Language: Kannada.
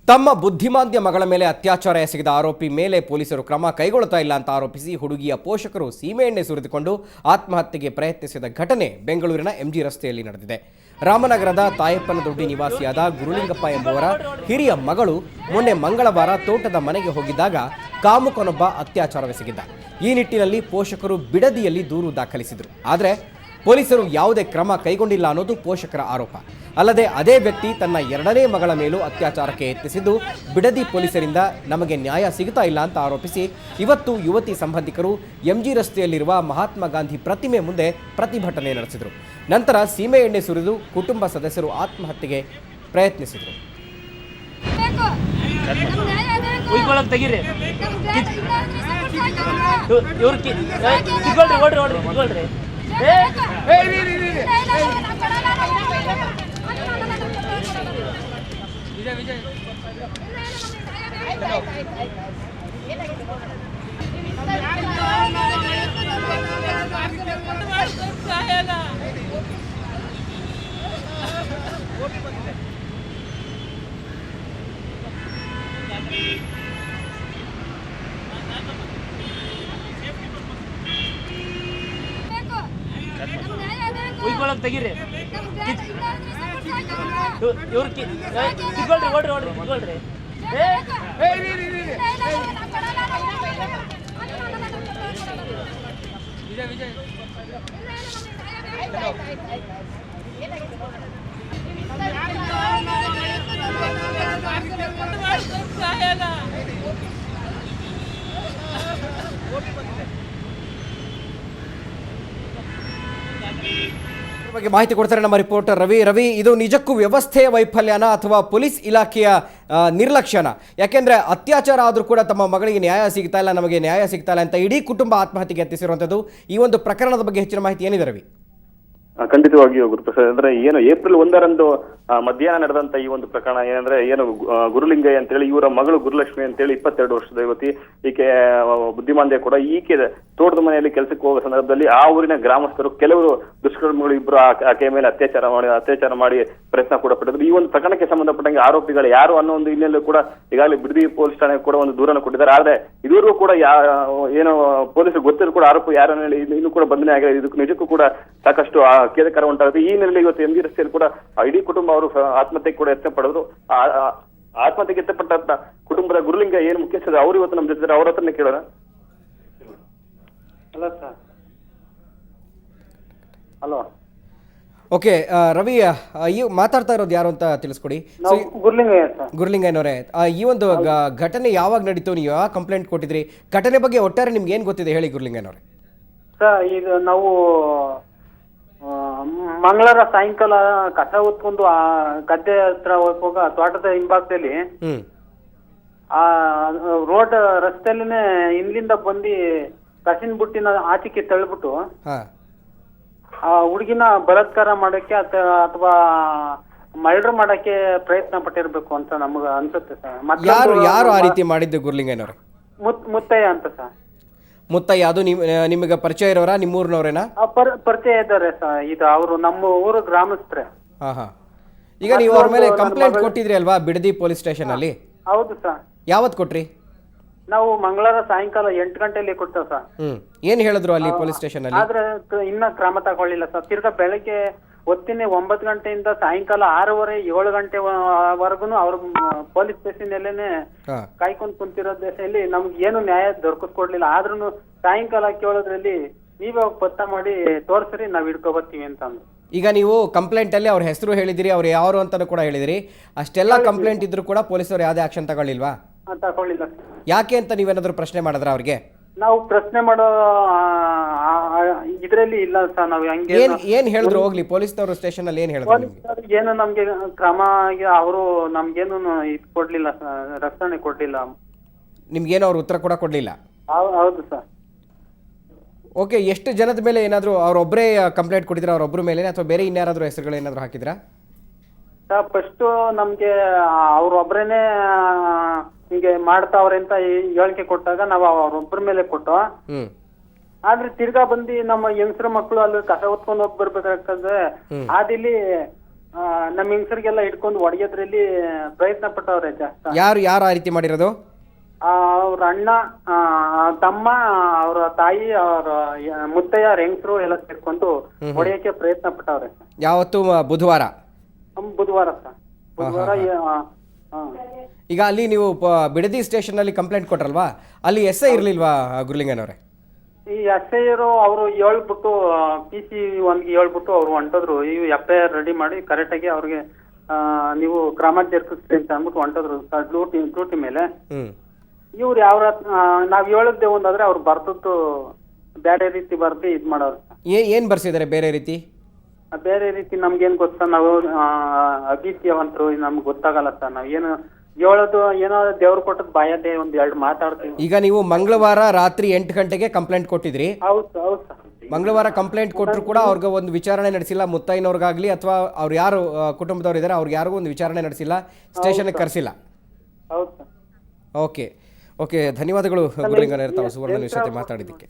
ತಮ್ಮ ಬುದ್ಧಿಮಾಂದ್ಯ ಮಗಳ ಮೇಲೆ ಅತ್ಯಾಚಾರ ಎಸಗಿದ ಆರೋಪಿ ಮೇಲೆ ಪೊಲೀಸರು ಕ್ರಮ ಕೈಗೊಳ್ಳುತ್ತಾ ಇಲ್ಲ ಅಂತ ಆರೋಪಿಸಿ ಹುಡುಗಿಯ ಪೋಷಕರು ಸೀಮೆಎಣ್ಣೆ ಸುರಿದುಕೊಂಡು ಆತ್ಮಹತ್ಯೆಗೆ ಪ್ರಯತ್ನಿಸಿದ ಘಟನೆ ಬೆಂಗಳೂರಿನ ಎಂಜಿ ರಸ್ತೆಯಲ್ಲಿ ನಡೆದಿದೆ. ರಾಮನಗರದ ತಾಯಪ್ಪನದೊಡ್ಡಿ ನಿವಾಸಿಯಾದ ಗುರುಲಿಂಗಪ್ಪ ಎಂಬುವರ ಹಿರಿಯ ಮಗಳು ಮೊನ್ನೆ ಮಂಗಳವಾರ ತೋಟದ ಮನೆಗೆ ಹೋಗಿದ್ದಾಗ ಕಾಮುಕನೊಬ್ಬ ಅತ್ಯಾಚಾರವೆಸಗಿದ್ದ. ಈ ನಿಟ್ಟಿನಲ್ಲಿ ಪೋಷಕರು ಬಿಡದಿಯಲ್ಲಿ ದೂರು ದಾಖಲಿಸಿದರು. ಆದರೆ ಪೊಲೀಸರು ಯಾವುದೇ ಕ್ರಮ ಕೈಗೊಂಡಿಲ್ಲ ಅನ್ನೋದು ಪೋಷಕರ ಆರೋಪ. ಅಲ್ಲದೆ ಅದೇ ವ್ಯಕ್ತಿ ತನ್ನ ಎರಡನೇ ಮಗಳ ಮೇಲೂ ಅತ್ಯಾಚಾರಕ್ಕೆ ಯತ್ನಿಸಿದ್ದು ಬಿಡದಿ ಪೊಲೀಸರಿಂದ ನಮಗೆ ನ್ಯಾಯ ಸಿಗುತ್ತಾ ಇಲ್ಲ ಅಂತ ಆರೋಪಿಸಿ ಇವತ್ತು ಯುವತಿ ಸಂಬಂಧಿಕರು ಎಂಜಿ ರಸ್ತೆಯಲ್ಲಿರುವ ಮಹಾತ್ಮ ಗಾಂಧಿ ಪ್ರತಿಮೆ ಮುಂದೆ ಪ್ರತಿಭಟನೆ ನಡೆಸಿದರು. ನಂತರ ಸೀಮೆ ಎಣ್ಣೆ ಸುರಿದು ಕುಟುಂಬ ಸದಸ್ಯರು ಆತ್ಮಹತ್ಯೆಗೆ ಪ್ರಯತ್ನಿಸಿದರು. ತೆಗೀರಿ ಓಡ್ರಿ ಬಗ್ಗೆ ಮಾಹಿತಿ ಕೊಡ್ತಾರೆ ನಮ್ಮ ರಿಪೋರ್ಟರ್ ರವಿ. ಇದು ನಿಜಕ್ಕೂ ವ್ಯವಸ್ಥೆಯ ವೈಫಲ್ಯನ ಅಥವಾ ಪೊಲೀಸ್ ಇಲಾಖೆಯ ನಿರ್ಲಕ್ಷ್ಯನ? ಯಾಕೆಂದ್ರೆ ಅತ್ಯಾಚಾರ ಆದರೂ ಕೂಡ ತಮ್ಮ ಮಗಳಿಗೆ ನ್ಯಾಯ ಸಿಗ್ತಾ ಇಲ್ಲ, ನಮಗೆ ನ್ಯಾಯ ಸಿಗ್ತಾ ಇಲ್ಲ ಅಂತ ಇಡೀ ಕುಟುಂಬ ಆತ್ಮಹತ್ಯೆಗೆ ಯತ್ನಿಸಿರುವಂಥದ್ದು. ಈ ಒಂದು ಪ್ರಕರಣದ ಬಗ್ಗೆ ಹೆಚ್ಚಿನ ಮಾಹಿತಿ ಏನಿದೆ ರವಿ? ಖಂಡಿತವಾಗಿಯೂ ಗುರುಪ್ರಸಾದ್, ಅಂದ್ರೆ ಏನು ಏಪ್ರಿಲ್ 1ರಂದು ಮಧ್ಯಾಹ್ನ ನಡೆದಂತ ಈ ಒಂದು ಪ್ರಕರಣ ಏನಂದ್ರೆ ಗುರುಲಿಂಗಯ್ಯ ಅಂತೇಳಿ ಇವರ ಮಗಳು ಗುರುಲಕ್ಷ್ಮಿ ಅಂತೇಳಿ 22 ವರ್ಷದ ಯುವತಿ. ಈಕೆ ಬುದ್ಧಿಮಾಂದ್ಯ ಕೂಡ. ಈಕೆ ತೋಟದ ಮನೆಯಲ್ಲಿ ಕೆಲಸಕ್ಕೆ ಹೋಗುವ ಸಂದರ್ಭದಲ್ಲಿ ಆ ಊರಿನ ಗ್ರಾಮಸ್ಥರು ಕೆಲವರು ದುಷ್ಕರ್ಮಿಗಳು ಇಬ್ಬರು ಆಕೆಯ ಮೇಲೆ ಅತ್ಯಾಚಾರ ಮಾಡಿ ಪ್ರಯತ್ನ ಕೂಡ ಪಟ್ಟಿದ್ರು. ಈ ಒಂದು ಪ್ರಕರಣಕ್ಕೆ ಸಂಬಂಧಪಟ್ಟಂಗೆ ಆರೋಪಿಗಳು ಯಾರು ಅನ್ನೋ ಒಂದು ಹಿನ್ನೆಲೆ ಕೂಡ ಈಗಾಗಲೇ ಬಿಡದಿ ಪೊಲೀಸ್ ಠಾಣೆ ಕೂಡ ಒಂದು ದೂರನ್ನು ಕೊಟ್ಟಿದ್ದಾರೆ. ಆದ್ರೆ ಇದುವರೆಗೂ ಕೂಡ ಏನು ಪೊಲೀಸರು ಗೊತ್ತಿದ್ರು ಕೂಡ ಆರೋಪಿ ಯಾರು ಇನ್ನೂ ಕೂಡ ಬಂಧನೆ ಆಗಿದೆ. ಇದಕ್ಕೂ ನಿಜಕ್ಕೂ ಕೂಡ ಸಾಕಷ್ಟು ಖೇದಕರ ಉಂಟಾಗುತ್ತೆ. ಈ ಹಿನ್ನೆಲೆಯಲ್ಲಿ ಇವತ್ತು ಎಂಜಿ ರಸ್ತೆಯಲ್ಲಿ ಕೂಡ ಇಡೀ ಕುಟುಂಬ ಅವರು ಆತ್ಮಹತ್ಯೆಗೆ ಕೂಡ ಯತ್ನ ಪಡೆದ್ರು. ಆತ್ಮಹತ್ಯೆಗೆ ಯತ್ನಪಟ್ಟ ಕುಟುಂಬದ ಗುರುಲಿಂಗ ಏನು ಮುಖ್ಯಸ್ಥರು ಅವರು ಇವತ್ತು ನಮ್ಮ ಜೊತೆ, ಅವ್ರ ಹತ್ರನೇ ಕೇಳೋಣ. ಹಲೋ. ಓಕೆ ರವಿ, ಮಾತಾಡ್ತಾ ಇರೋದು ಯಾರು ಅಂತ ತಿಳಿಸ್ಕೊಡಿ. ಗುರುಲಿಂಗಯ್ಯನವರೇ, ಈ ಒಂದು ಘಟನೆ ಯಾವಾಗ ನಡೀತು? ನೀವು ಯಾವಾಗ ಕಂಪ್ಲೇಂಟ್ ಕೊಟ್ಟಿದ್ರಿ? ಘಟನೆ ಬಗ್ಗೆ ಒಟ್ಟಾರೆ ನಿಮ್ಗೆ ಏನ್ ಗೊತ್ತಿದೆ ಹೇಳಿ ಗುರುಲಿಂಗಯ್ಯನವರೇ. ಸರ್, ಈಗ ನಾವು ಮಂಗಳವಾರ ಸಾಯಂಕಾಲ ಕಸ ಹೊತ್ಕೊಂಡು ಆ ಗದ್ದೆ ಹತ್ರ ಹೋಗುವಾಗ ತೋಟದ ಹಿಂಭಾಗದಲ್ಲಿ ಆ ರೋಡ್ ರಸ್ತೆಯಲ್ಲಿನೇ ಹಿಂದಿಂದ ಬಂದು ಕಸಿನ ಬುಟ್ಟಿನ ಆಚೆಗೆ ತಳ್ಳಿಬಿಟ್ಟು ಆ ಹುಡುಗಿನ ಬಲಾತ್ಕಾರ ಮಾಡಕ್ಕೆ ಅಥವಾ ಮರ್ಡರ್ ಮಾಡಕ್ಕೆ ಪ್ರಯತ್ನ ಪಟ್ಟಿರ್ಬೇಕು ಅಂತ ನಮಗ ಅನ್ಸುತ್ತೆ ಸರ್. ಯಾರು ಆ ರೀತಿ ಮಾಡಿದ್ದು ಗುರುಲಿಂಗಯ್ಯನವರೇ? ಮುತ್ತಯ್ಯ ಅಂತ ಸರ್. ಮುತ್ತಯ್ಯ, ಅದು ನಿಮಗೆ ಪರಿಚಯ ಇರೋರಾ? ನಿಮ್ಮೂರಿನವರೇನಾ? ಪರಿಚಯ ಇದ್ದಾರೆ ಸರ್. ಇದು ಅವರು ನಮ್ಮ ಊರು ಗ್ರಾಮಸ್ಥರೇ. ಈಗ ನೀವು ಅವ್ರ ಮೇಲೆ ಕಂಪ್ಲೇಂಟ್ ಕೊಟ್ಟಿದ್ರಿ ಅಲ್ವಾ ಬಿಡದಿ ಪೊಲೀಸ್ ಸ್ಟೇಷನ್ ಅಲ್ಲಿ? ಹೌದು ಸರ್. ಯಾವತ್ ಕೊಟ್ರಿ? ನಾವು ಮಂಗಳವಾರ ಸಾಯಂಕಾಲ 8 ಗಂಟೆಯಲ್ಲಿ ಕೊಡ್ತೇವೆ ಸರ್. ಏನ್ ಹೇಳಿದ್ರು ಅಲ್ಲಿ ಪೊಲೀಸ್ ಸ್ಟೇಷನ್ ಅಲ್ಲಿ? ಆದ್ರೆ ಇನ್ನ ಕ್ರಮ ತಗೊಳ್ಳಿಲ್ಲ ಸರ್. ತಿರ್ಗಾ ಬೆಳಗ್ಗೆ ಹೊತ್ತಿನ 9 ಗಂಟೆಯಿಂದ ಸಾಯಂಕಾಲ 6:30 7 ಗಂಟೆವರೆಗೂ ಅವ್ರ ಪೊಲೀಸ್ ಸ್ಟೇಷನ್ ಅಲ್ಲೇನೆ ಕಾಯ್ಕೊಂಡು ಕುಂತಿರೋ ದೇಶದಲ್ಲಿ ನಮ್ಗೆ ಏನು ನ್ಯಾಯ ದೊರಕಿಸ್ಕೊಡ್ಲಿಲ್ಲ. ಆದ್ರೂ ಸಾಯಂಕಾಲ ಕೇಳೋದ್ರಲ್ಲಿ ನೀವೇ ಹೋಗಿ ಪತ್ತ ಮಾಡಿ ತೋರ್ಸ್ರಿ, ನಾವ್ ಹಿಡ್ಕೊಬರ್ತೀವಿ ಅಂತ ಅಂದ್ರು. ಈಗ ನೀವು ಕಂಪ್ಲೇಂಟ್ ಅಲ್ಲಿ ಅವ್ರ ಹೆಸರು ಹೇಳಿದಿರಿ, ಅವ್ರು ಯಾರು ಅಂತಾನು ಕೂಡ ಹೇಳಿದಿರಿ. ಅಷ್ಟೆಲ್ಲ ಕಂಪ್ಲೇಂಟ್ ಇದ್ರು ಕೂಡ ಪೊಲೀಸರು ಯಾವುದೇ ಆಕ್ಷನ್ ತಗೊಳ್ಳಿಲ್ವಾ? ತಗೊಳ್ಳಿಲ್ಲ. ಯಾಕೆ ಅಂತ ನೀವೇನಾದ್ರು ಪ್ರಶ್ನೆ ಮಾಡಿದ್ರ ಅವ್ರಿಗೆ? ನಾವು ಪ್ರಶ್ನೆ ಮಾಡೋ ಇದ್ರಲ್ಲಿ ಇಲ್ಲ ಸರ್. ನಾವ್ ಏನ್ ಹೇಳಿದ್ರು ಹೋಗ್ಲಿ ಪೊಲೀಸ್ನವರು ಸ್ಟೇಷನ್ ಅಲ್ಲಿ ಏನ್ ಹೇಳಿದ್ರು? ಏನು ನಮ್ಗೆ ಕ್ರಮ ಅವರು ನಮ್ಗೇನು ಇದು ಕೊಡ್ಲಿಲ್ಲ ಸರ್, ರಕ್ಷಣೆ ಕೊಡ್ಲಿಲ್ಲ. ನಿಮ್ಗೇನು ಅವ್ರು ಉತ್ತರ ಕೂಡ ಕೊಡ್ಲಿಲ್ಲ? ಹೌದು ಸರ್. ಓಕೆ, ಎಷ್ಟು ಜನದ ಮೇಲೆ ಏನಾದ್ರು ಅವ್ರೊಬ್ಬರೇ ಕಂಪ್ಲೇಂಟ್ ಕೊಟ್ಟಿದ್ರ? ಅವ್ರೊಬ್ಬರ ಮೇಲೆ ಅಥವಾ ಬೇರೆ ಇನ್ಯಾರಾದ್ರೂ ಹೆಸರುಗಳು ಏನಾದ್ರು ಹಾಕಿದ್ರಾ? ಫಸ್ಟ್ ನಮ್ಗೆ ಅವ್ರೊಬ್ರೇನೆ ಹಿಂಗೆ ಮಾಡ್ತಾವ್ರೆ ಅಂತ ಹೇಳಿಕೆ ಕೊಟ್ಟಾಗ ನಾವು ಅವ್ರೊಬ್ಬರ ಮೇಲೆ ಕೊಟ್ಟು, ಆದ್ರೆ ತಿರ್ಗಾ ಬಂದು ನಮ್ಮ ಹೆಂಗಸರ ಮಕ್ಕಳು ಅಲ್ಲಿ ಕಸ ಹೊತ್ಕೊಂಡು ಹೋಗಿ ಬರ್ಬೇಕಾಗ್ತದೆ. ಆದಿಲ್ಲಿ ನಮ್ಮ ಹೆಂಗಸರಿಗೆಲ್ಲ ಹಿಡ್ಕೊಂಡು ಹೊಡೆಯೋದ್ರಲ್ಲಿ ಪ್ರಯತ್ನ ಪಟ್ಟವ್ರೆ ಜಾಸ್ತಿ. ಯಾರು ಆ ರೀತಿ ಮಾಡಿರೋದು? ಅವ್ರ ಅಣ್ಣ, ತಮ್ಮ, ಅವ್ರ ತಾಯಿ, ಅವ್ರ ಮುತ್ತಯ್ಯ, ಹೆಂಗಸರು ಎಲ್ಲ ಸೇರ್ಕೊಂಡು ಹೊಡೆಯಕ್ಕೆ ಪ್ರಯತ್ನ ಪಟ್ಟವ್ರೆ. ಯಾವತ್ತು? ಬುಧವಾರ. ಬುಧವಾರ ಸರ್, ಬುಧವಾರ. ಈಗ ಅಲ್ಲಿ ನೀವು ಬಿಡದಿ ಸ್ಟೇಷನ್ ಅಲ್ಲಿ ಕಂಪ್ಲೇಂಟ್ ಕೊಟ್ರಲ್ವಾ, ಅಲ್ಲಿ SI ಇರ್ಲಿಲ್ವಾ ಗುರುಲಿಂಗನವ್ರೆ? ಈ SI ಅವರು ಹೇಳ್ಬಿಟ್ಟು PC 1ಗೆ ಹೇಳ್ಬಿಟ್ಟು ಅವ್ರು ಹೊಂಟೋದ್ರು. ಈ FIR ರೆಡಿ ಮಾಡಿ ಕರೆಕ್ಟಾಗಿ ಅವ್ರಿಗೆ ನೀವು ಕ್ರಮ ಜರುಗಿಸ್ತೀವಿ ಅಂತ ಅಂದ್ಬಿಟ್ಟು ಹೊಂಟೋದ್ರು ಸರ್ ಡ್ಯೂಟಿ ಮೇಲೆ. ಇವ್ರು ನಾವ್ ಹೇಳದ್ದೆ ಒಂದಾದ್ರೆ ಅವ್ರು ಬರ್ದದ್ದು ಬೇರೆ ರೀತಿ ಬರ್ದು ಇದ್ ಮಾಡೋರು. ಏನ್ ಬರ್ಸಿದ್ದಾರೆ ಬೇರೆ ರೀತಿ? ಬೇರೆ ರೀತಿ ನಮ್ಗೇನ್ ಗೊತ್ತಾ, ನಾವು ಅಗೀತ್ಯವಂತರು, ನಮ್ಗೆ ಗೊತ್ತಾಗಲ್ಲ ಸರ್. ನಾವ್ ಏನು ಹೇಳೋದು ಏನೋ ದೇವ್ರು ಕೊಟ್ಟದ್ ಬಾಯದೇ ಒಂದ್ 2 ಮಾತಾಡ್ತೀವಿ. ಈಗ ನೀವು ಮಂಗಳವಾರ ರಾತ್ರಿ 8 ಗಂಟೆಗೆ ಕಂಪ್ಲೇಂಟ್ ಕೊಟ್ಟಿದ್ರಿ. ಹೌದು ಸರ್. ಮಂಗಳವಾರ ಕಂಪ್ಲೇಂಟ್ ಕೊಟ್ಟರು ಕೂಡ ಅವ್ರಿಗೆ ಒಂದು ವಿಚಾರಣೆ ನಡೆಸಿಲ್ಲ, ಮುತ್ತೈನವ್ರಿಗಾಗ್ಲಿ ಅಥವಾ ಅವ್ರು ಯಾರು ಕುಟುಂಬದವ್ರು ಇದ್ದಾರೆ ಅವ್ರಿಗೆ ಯಾರಿಗೂ ಒಂದು ವಿಚಾರಣೆ ನಡೆಸಿಲ್ಲ, ಸ್ಟೇಷನ್ಗೆ ಕರೆಸಿಲ್ಲ. ಹೌದು ಸರ್. ಓಕೆ, ಧನ್ಯವಾದಗಳು ಗುರುಲಿಂಗನವ್ರೆ ತಾವು ಸುವರ್ಣ ನ್ಯೂಸ್ ಜೊತೆ ಮಾತಾಡಿದ್ದಕ್ಕೆ.